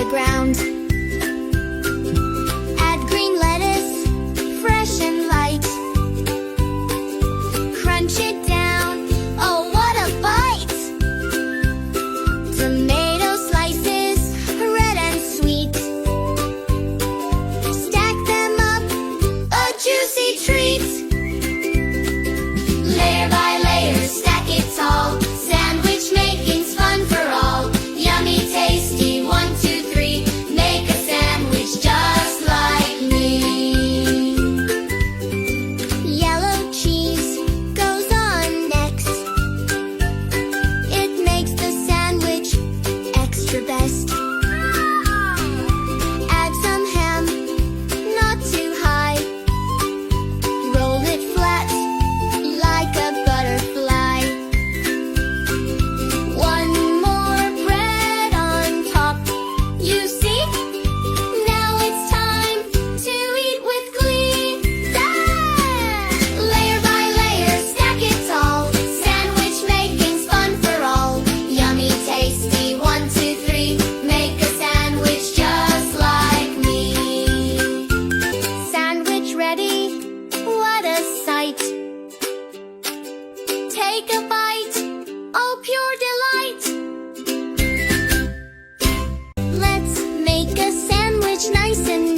the ground. Add green lettuce, fresh and light. Crunch it down, oh what a bite! Tomato slices, red and sweet. Stack them up, a juicy treat. Layer by layer, stack it tall. Sandwich making's fun for all. Yummy, tasty, 1, 2, 3. Make a sandwich just like me. Yellow cheese goes on next. It makes the sandwich extra best. Add some ham, not too high. Roll it flat like a butterfly. One more bread on top. You see? Now it's time to eat with glee. Layer by layer, stack it tall. Sandwich making's fun for all. Yummy, tasty, 1, 2, 3. Make a sandwich just like me. Sandwich ready? What a sight! Take a bite, oh pure delight! Let's make a sandwich nice and